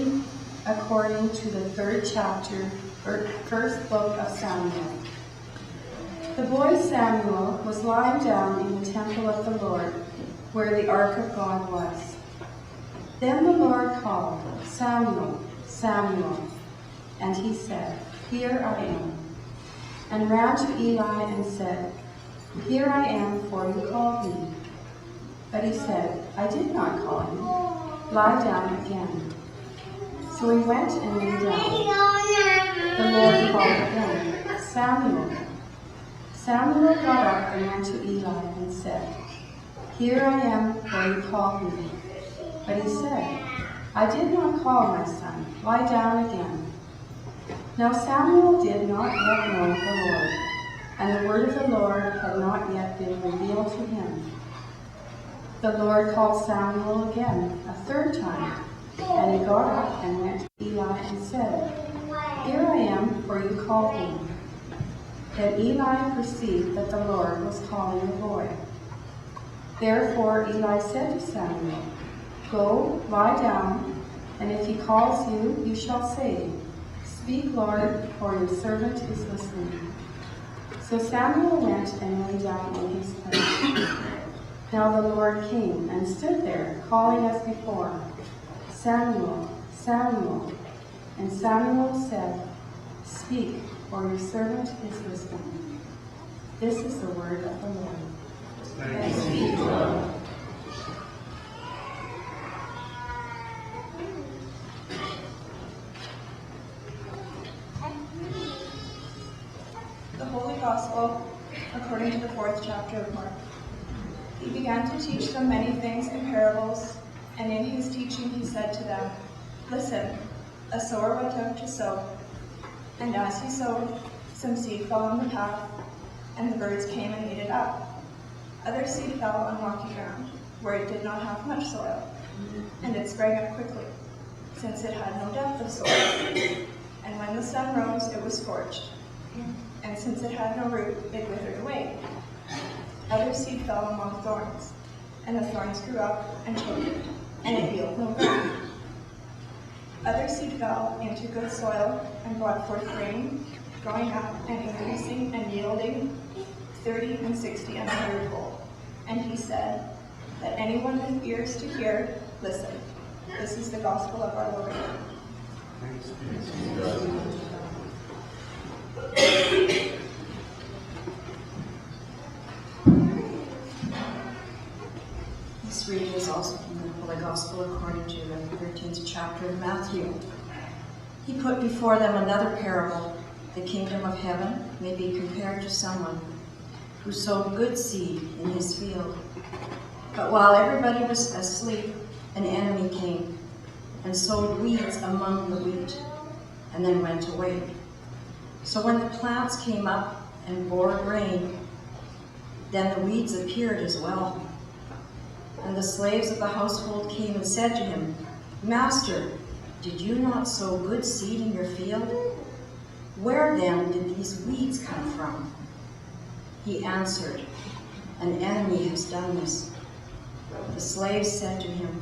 reading according to the 3rd chapter, or 1st book of Samuel. The boy Samuel was lying down in the temple of the Lord, where the ark of God was. Then the Lord called, "Samuel, Samuel." And he said, "Here I am," and ran to Eli and said, "Here I am, for you called me." But he said, "I did not call you. Lie down again." So he went and lay down. The Lord called again, "Samuel." Samuel got up and went to Eli and said, "Here I am, for you called me." But he said, "I did not call, my son. Lie down again." Now Samuel did not yet know the Lord, and the word of the Lord had not yet been revealed to him. The Lord called Samuel again a 3rd time, and he got up and went to Eli and said, "Here I am, for you called me." Then Eli perceived that the Lord was calling the boy. Therefore Eli said to Samuel, "Go, lie down, and if he calls you, you shall say, 'Speak, Lord, for your servant is listening.'" So Samuel went and lay down in his place. Now the Lord came and stood there, calling as before, "Samuel, Samuel." And Samuel said, "Speak, for your servant is listening." This is the word of the Lord. Thanks be to God. The Holy Gospel, according to the 4th chapter of Mark. He began to teach them many things in parables, and in his teaching he said to them, "Listen, a sower went out to sow, and as he sowed, some seed fell on the path, and the birds came and ate it up. Other seed fell on rocky ground, where it did not have much soil, and it sprang up quickly, since it had no depth of soil. And when the sun rose, it was scorched, and since it had no root, it withered away. Other seed fell among thorns, and the thorns grew up and choked it, and it yielded no grain. Other seed fell into good soil and brought forth grain, growing up and increasing and yielding 30 and 60 and 100-fold. And he said, "Let anyone with ears to hear, listen." This is the gospel of our Lord. Thanks be to God. This reading is also from the Holy Gospel according to the 13th chapter of Matthew. He put before them another parable. The kingdom of heaven may be compared to someone who sowed good seed in his field. But while everybody was asleep, an enemy came and sowed weeds among the wheat, and then went away. So when the plants came up and bore grain, then the weeds appeared as well. And the slaves of the household came and said to him, "Master, did you not sow good seed in your field? Where then did these weeds come from?" He answered, "An enemy has done this." The slaves said to him,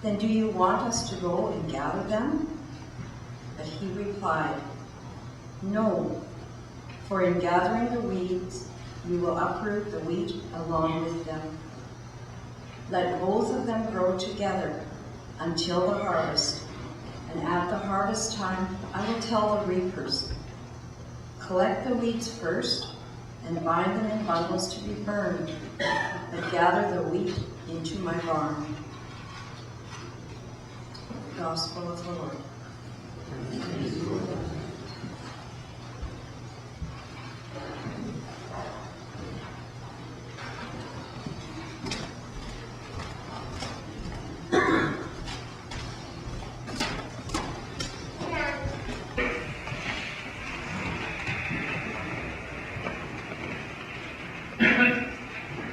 "Then do you want us to go and gather them?" But he replied, "No, for in gathering the weeds, you will uproot the wheat along with them. Let both of them grow together until the harvest, and at the harvest time I will tell the reapers, collect the weeds first and bind them in bundles to be burned, but gather the wheat into my barn." Gospel of the Lord.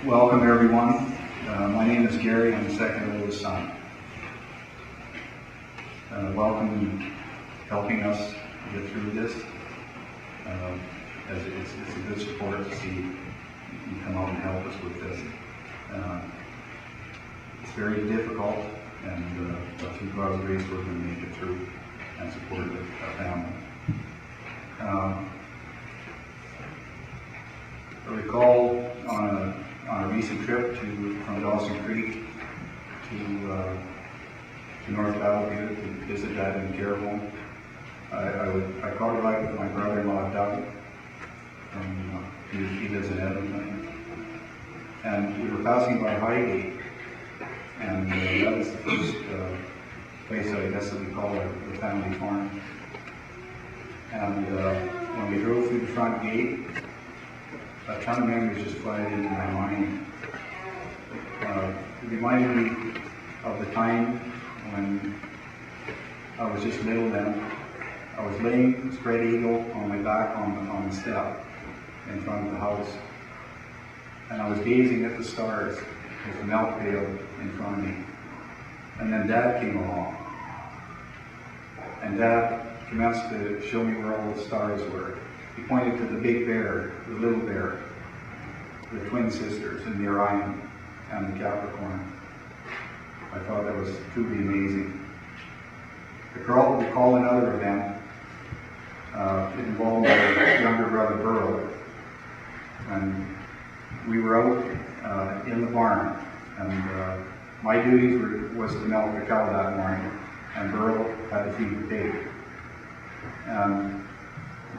Welcome, everyone. My name is Gary. I'm the second oldest son. Welcome and helping us get through this. As it's a good support to see you come out and help us with this. It's very difficult and through God's grace, we're going to make it through and support our family. I recall on a recent trip from Dawson Creek to North Battlefield to visit Dad in the care home. I caught a ride with my brother-in-law Doug, and he lives in Edmonton. And we were passing by Highgate, and that was the first place I guess that we call the family farm. And when we drove through the front gate, a ton of memories just flooded into my mind. It reminded me of the time when I was just little then. I was laying spread eagle on my back on the step in front of the house. And I was gazing at the stars with the milk pail in front of me. And then Dad came along. And Dad commenced to show me where all the stars were. He pointed to the big bear, the little bear, the twin sisters, and the Orion and the Capricorn. I thought that was truly amazing. I recall another event. It involved my younger brother Burl. And we were out in the barn, and my duties was to milk the cow that morning, and Burl had to feed the pig. And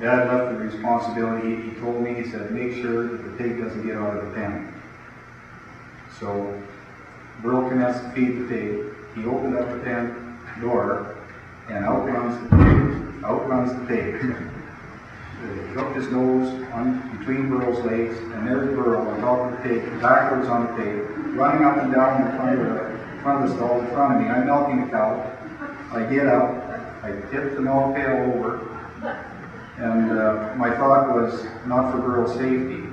Dad left the responsibility. He told me, he said, make sure that the pig doesn't get out of the pen. So Burl commenced to feed the pig. He opened up the pen door, and out runs the pig. He hooked his nose between Burl's legs, and there's Burl on top of the pig, backwards on the pig, running up and down in front of the stall in front of me. I'm milking the cow. I get up, I tip the milk pail over, and my thought was not for Burl's safety.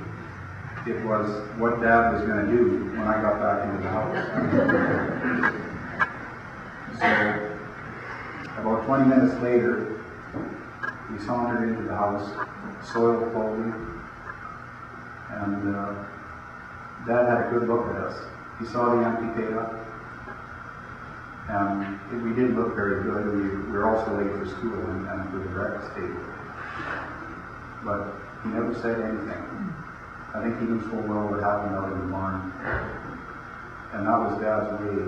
It was what Dad was going to do when I got back into the house. So, about 20 minutes later, we sauntered into the house, soiled clothing, and Dad had a good look at us. He saw the empty pail, and we didn't look very good. We were also late for school and for the breakfast table. But he never said anything. I think he knew full well what happened out in the barn. And that was Dad's way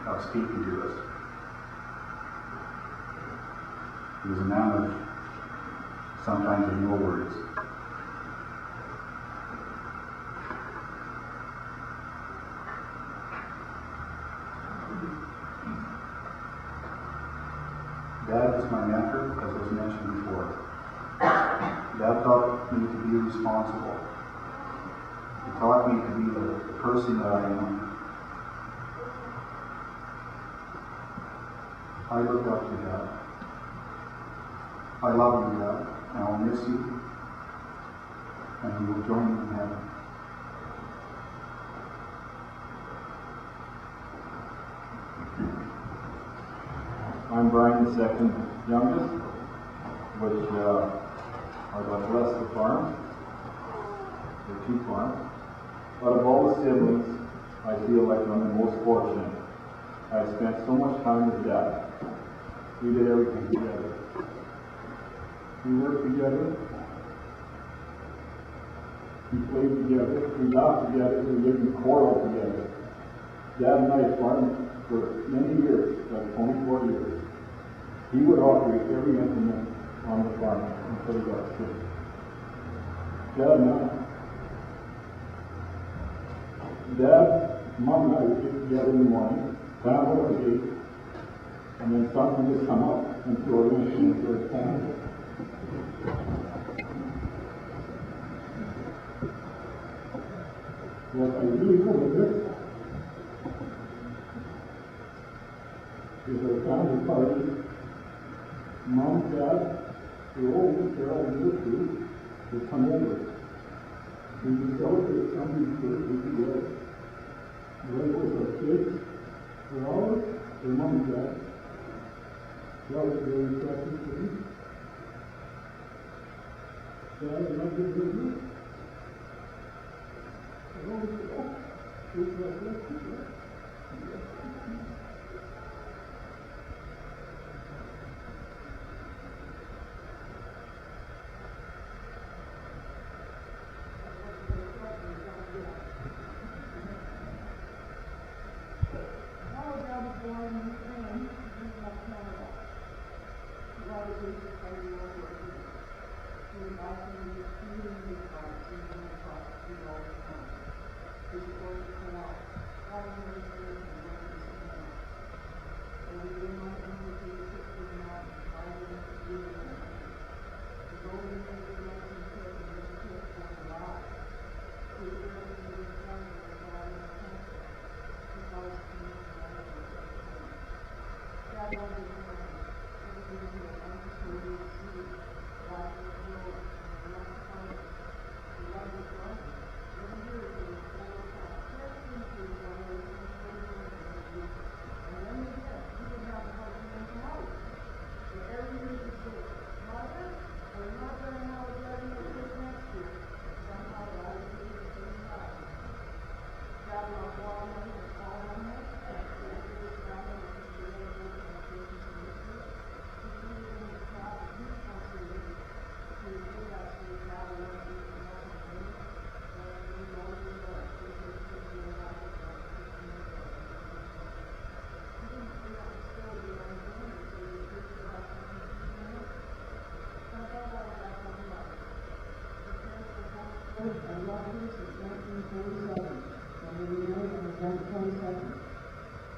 of speaking to us. He was a man of sometimes no words. Dad was my mentor, as was mentioned before. Dad taught me to be responsible. He taught me to be the person that I am. I look up to Dad. I love you, Dad, and I'll miss you, and you will join me in heaven. I'm Brian, the second youngest, which I got blessed to farm. There are 2 farms. But of all the siblings, I feel like I'm the most fortunate. I spent so much time with Dad. We did everything together. We worked together. We played together. We laughed together. We lived in quarrel together. Dad and I farmed for many years, like 24 years. He would operate every implement on the farm until he got sick. Dad and Mom and I would get together in the morning, climb over the gate, and then something would come up and throw it into his pan. What I really know is our family party. Mom, Dad, they're old, they're all new too, they come over. We can celebrate somebody's birthday together. Right with our kids, they're all their mom and dad. That was very precious to me. Dad, I love you very much. I always say, oh, it's like that.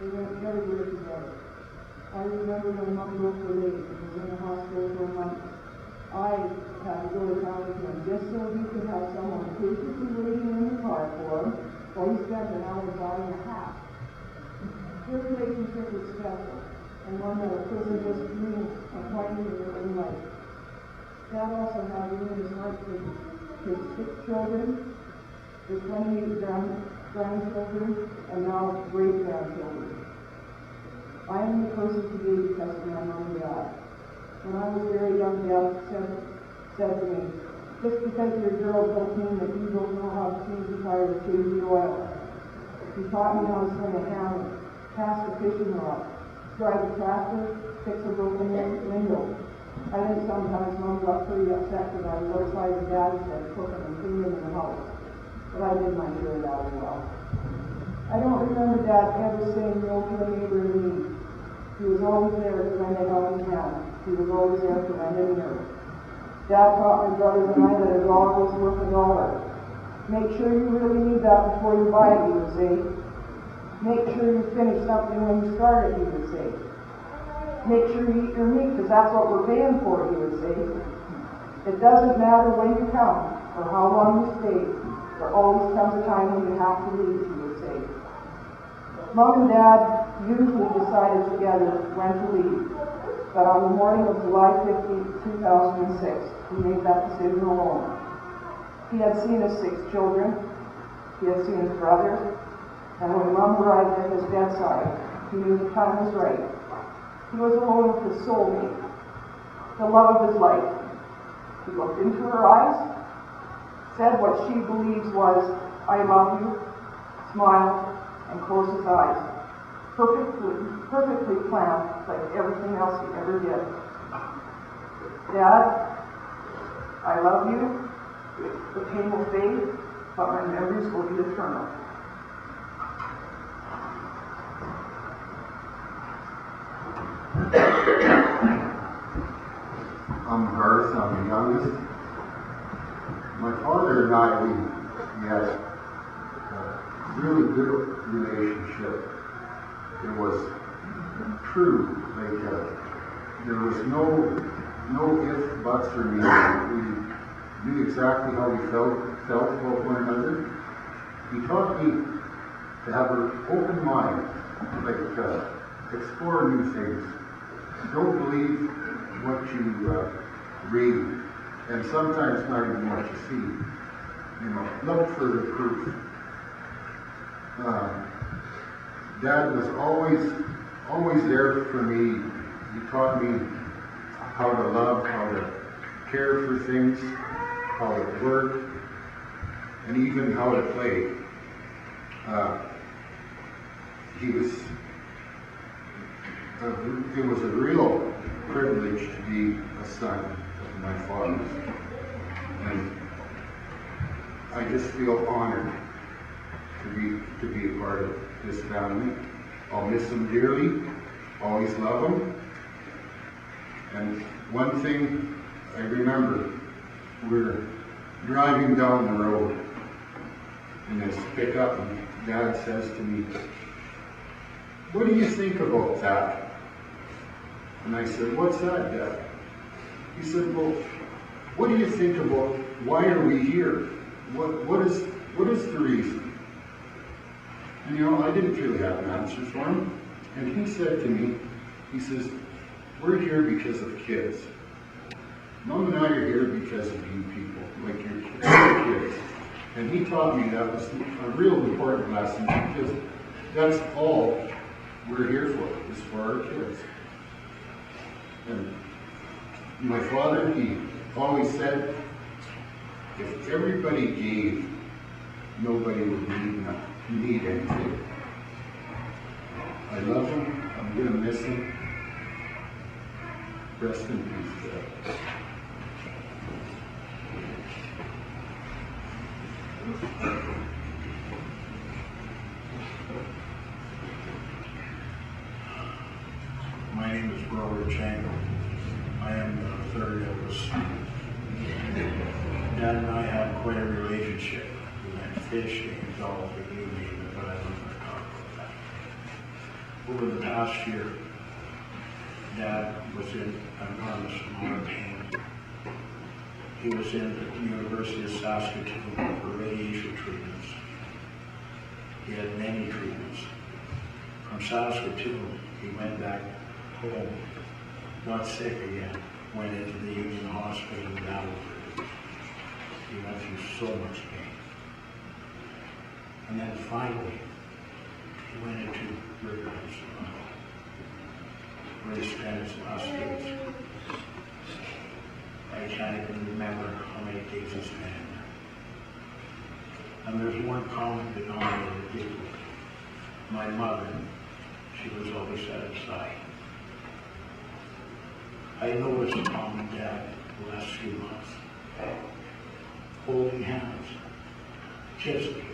They went everywhere together. I remember when Mom broke her leg and was in the hospital for a month. I had to go down with him just so he could have someone patiently waiting in the car for him while he spent an hour buying a hat. Their relationship was special and one that a person just knew and finding in their own life. Dad also had room in his heart for his 6 children, his 28 grandchildren, and now great-grandchildren. I am the person today because of my mom and dad. When I was very young, Dad said to me, just because you're a girl don't mean that you don't know how to change the tire or change the oil. He taught me how to swing a hammer, cast a fishing rod, drive a tractor, fix a broken window. I think sometimes Mom got pretty upset because I was outside of Dad's shed cooking and cleaning in the house. But I did my share of that as well. I don't remember Dad ever saying no to a neighbor in need. He was always there to lend a helping hand. He was always there for my neighbor. Dad taught my brothers and I that a dog was worth $1. Make sure you really need that before you buy it, he would say. Make sure you finish something when you start it, he would say. Make sure you eat your meat, because that's what we're paying for, he would say. It doesn't matter when you come or how long you stay. There always comes a time when you have to leave, he would say. Mom and Dad usually decided together when to leave, but on the morning of July 15, 2006, he made that decision alone. He had seen his 6 children, he had seen his brothers, and when Mom arrived at his bedside, he knew the time was right. He was alone with his soulmate, the love of his life. He looked into her eyes, said what she believes was, I love you, smiled, and closed his eyes. Perfectly planned, like everything else he ever did. Dad, I love you. The pain will fade, but my memories will be eternal. I'm Garth, I'm the youngest. My father and I, we had a really good relationship. It was true, like there was no ifs, buts, or maybes. We knew exactly how we felt about one another. He taught me to have an open mind, like explore new things. Don't believe what you read, and sometimes not even what you see. You know, look for the proof. Dad was always there for me. He taught me how to love, how to care for things, how to work, and even how to play. It was a real privilege to be a son of my father's, and I just feel honored to be a part of this family. I'll miss him dearly, always love him, And one thing I remember, we're driving down the road in this pickup, and Dad says to me, "What do you think about that?" And I said, "What's that, Dad?" He said, "Well, what do you think about why are we here? What is the reason?" And you know, I didn't really have an answer for him. And he said to me, he says, "We're here because of kids. Mom and I are here because of you people, like your kids." And he taught me that was a real important lesson, because that's all we're here for, is for our kids. And my father, he always said, if everybody gave, nobody would need anything. I love him. I'm going to miss him. Rest in peace, Dad. My name is Nick Radchenko. I am the third oldest. Dad and I have quite a relationship. We went fishing, golfing, you name it, but I don't want to talk about that. Over the past year, Dad was in enormous amount of pain. He was in the University of Saskatoon for radiation treatments. He had many treatments. From Saskatoon, he went back home, got sick again, went into the Union Hospital in Battleford. He went through so much pain. And then finally, he went into Riverhouse, where he spent his last days. I can't even remember how many days he spent in there. And there's one common denominator with people. My mother, she was always at his side. I noticed Mom and Dad the last few months, holding hands, kissing,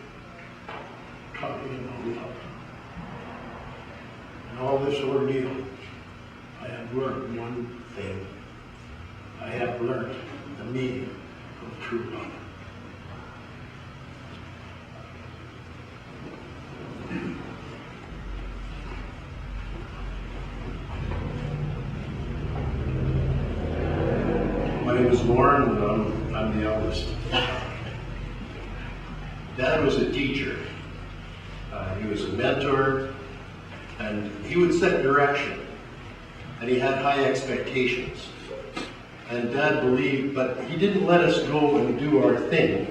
talking about love. And all this ordeal, I have learned one thing. I have learned the meaning of true love. My name is Lauren, and I'm the eldest. Dad was a teacher. He was a mentor, and he would set direction, and he had high expectations. And Dad believed, but he didn't let us go and do our thing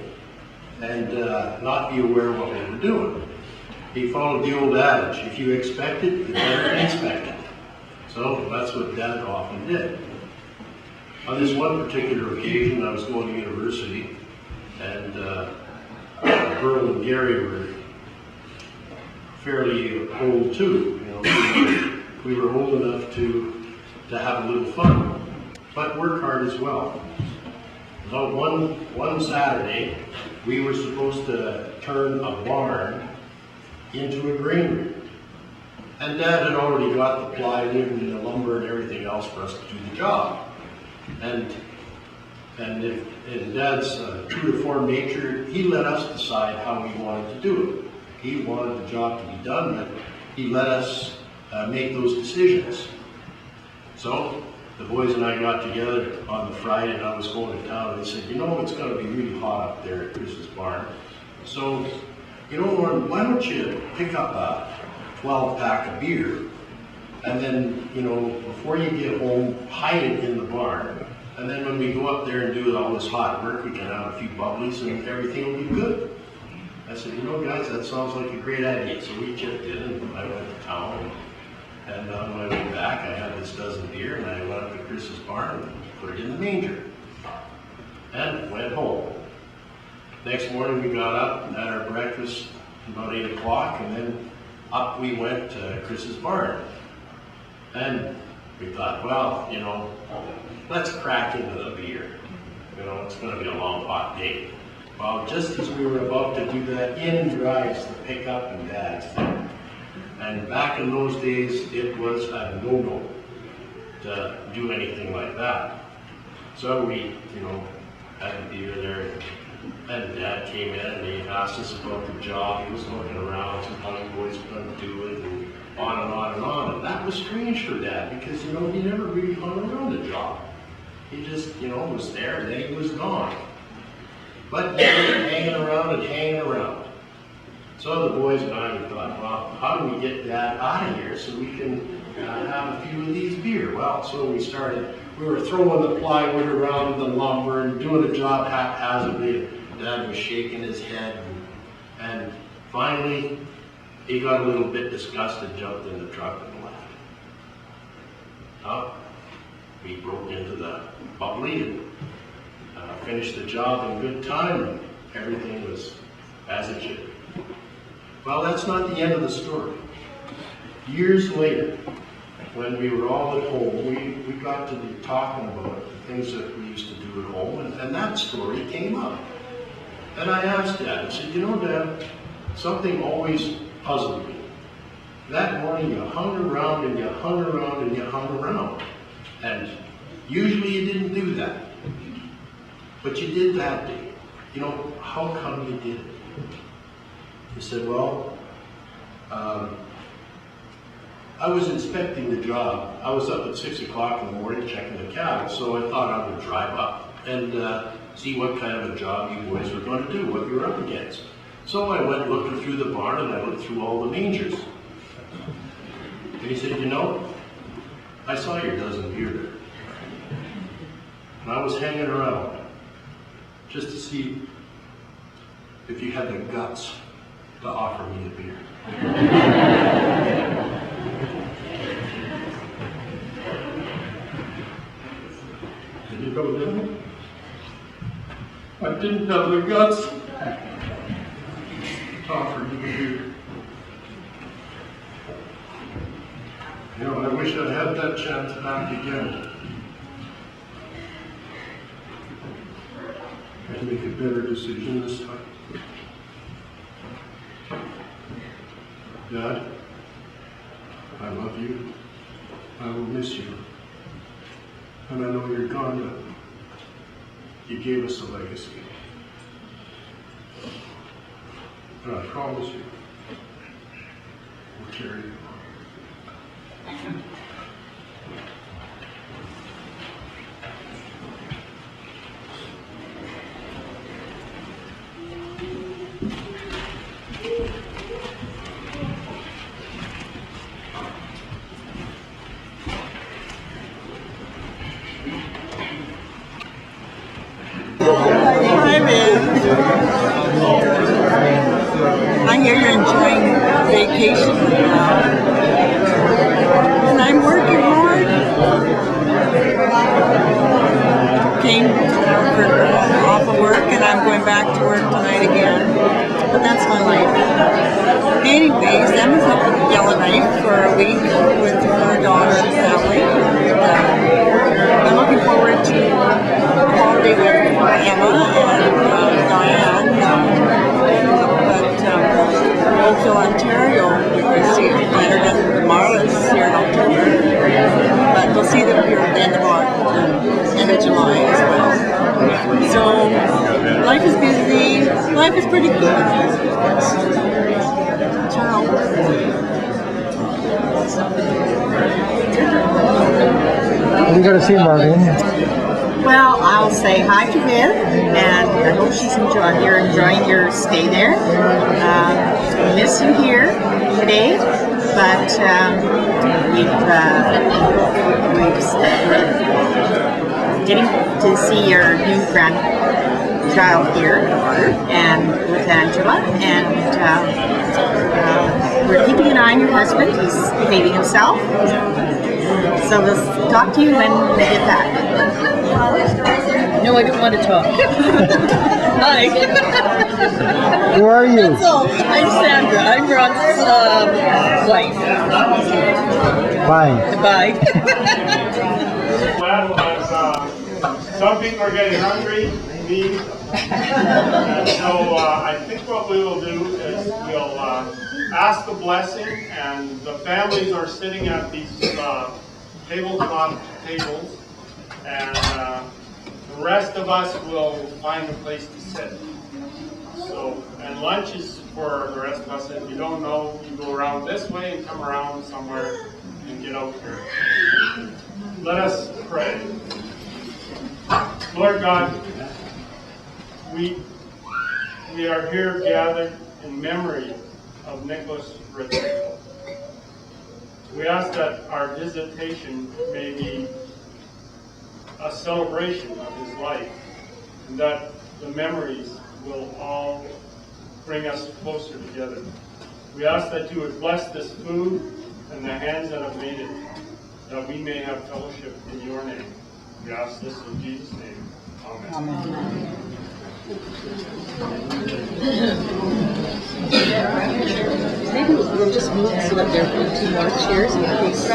and not be aware of what we were doing. He followed the old adage, if you expect it, you better expect it. So that's what Dad often did. On this one particular occasion, I was going to university, and Burl and Gary were fairly old too. You know, we were old enough to have a little fun, but work hard as well. So one Saturday, we were supposed to turn a barn into a granary. And Dad had already got the plywood and the lumber and everything else for us to do the job. And in Dad's true to form nature, he let us decide how we wanted to do it. He wanted the job to be done, but he let us make those decisions. So the boys and I got together on the Friday, and I was going to town, and they said, you know, it's going to be really hot up there at Chris's barn. So, you know, Lauren, why don't you pick up a 12-pack of beer, and then, you know, before you get home, hide it in the barn. And then when we go up there and do all this hot work, we can have a few bubblies and everything will be good. I said, you know, guys, that sounds like a great idea. So we chipped in, and I went to town. And on my way back, I had this dozen beer, and I went up to Chris's barn and put it in the manger. And went home. Next morning, we got up and had our breakfast about 8 o'clock, and then up we went to Chris's barn. And we thought, well, you know, let's crack into the beer. You know, it's going to be a long, hot day. Well, just as we were about to do that, in drives the pickup and Dad's thing. And back in those days, it was a no-no. do anything like that. So we, had a beer there, and Dad came in and he asked us about the job. He was looking around, some young boys were going to do it, and on and on and on. And that was strange for Dad because, he never really hung around the job. He just, was there and then he was gone. But he was hanging around. So the boys and I thought, well, how do we get Dad out of here so we can have a few of these beer? Well, so we were throwing the plywood around the lumber and doing the job haphazardly. Dad was shaking his head, and finally he got a little bit disgusted, jumped in the truck and left. We broke into the bubbly and finished the job in good time, and everything was as it should. Well, that's not the end of the story. Years later, when we were all at home, we got to be talking about the things that we used to do at home, and that story came up. And I asked Dad, I said, Dad, something always puzzled me. That morning you hung around and you hung around and you hung around. And usually you didn't do that. But you did that day. How come you did it? He said, well, I was inspecting the job. I was up at 6 o'clock in the morning checking the cattle, so I thought I would drive up and see what kind of a job you boys were going to do, what you were up against. So I went looking through the barn and I looked through all the mangers. And he said, I saw your dozen beer there. And I was hanging around just to see if you had the guts to offer me a beer. Did you go with me? I didn't have the guts to offer you a beer. I wish I'd had that chance back again. I'd make a better decision this time. Dad, I love you. I will miss you. And I know you're gone, but you gave us a legacy. And I promise you, we'll carry you on. Hi, man. I hear you're enjoying vacation now. And I'm working hard. Came off of work and I'm going back to work tonight again. But that's my life. Anyways, Emma's up in Yellowknife for a week with her daughter and family. I'm looking forward to quality with Emma and Diane. Oakville, Ontario this year, better than the Marlins here in October. But we'll see them here at the end of July as well. So life is busy. Life is pretty good. Ciao. What are you going to see, Marlene? Well, I'll say hi to Viv, and I hope you're enjoying your stay there. We miss you here today, but we're getting to see your new grandchild here, and with Angela, and we're keeping an eye on your husband. He's behaving himself. So we'll talk to you when we get back. No, I don't want to talk. Hi. Who are you? That's all. I'm Sandra. I'm Ron's wife. Bye. Bye. Well, some people are getting hungry, me. And so I think what we will do is we'll ask the blessing, and the families are sitting at these tabletop tables, and the rest of us will find a place to sit. So, and lunch is for the rest of us. If you don't know, you go around this way and come around somewhere and get out here. Let us pray. Lord God, we are here gathered in memory of Nick Radchenko. We ask that our visitation may be a celebration of his life, and that the memories will all bring us closer together. We ask that you would bless this food and the hands that have made it, that we may have fellowship in your name. We ask this in Jesus' name. Amen. Amen. Maybe we'll just move so that there will be 2 more chairs in case.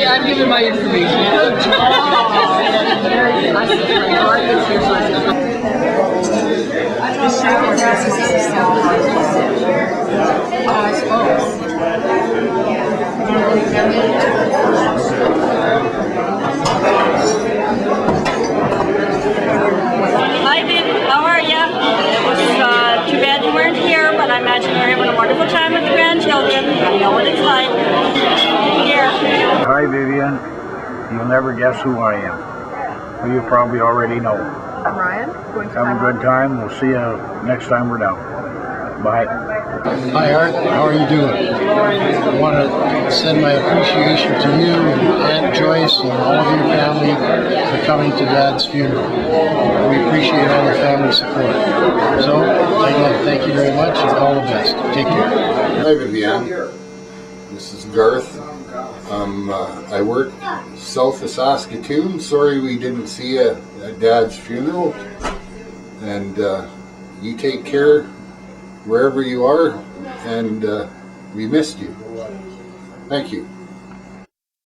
I'm giving my information. Good Hi, babe. How are ya? It was too bad you weren't here, but I imagine you're having a wonderful time with the grandchildren. I know what it's like. Here. Hi, Vivian. You'll never guess who I am. Well, you probably already know. I'm Ryan. Have a good time. We'll see you next time we're down. Bye. Hi, Art. How are you doing? I want to send my appreciation to you and Aunt Joyce and all of your family for coming to Dad's funeral. We appreciate all the family support. So, again, thank you very much and all the best. Take care. Hi, Vivian. This is Garth. I work south of Saskatoon. Sorry we didn't see you at Dad's funeral. And you take care wherever you are, and we missed you. Thank you.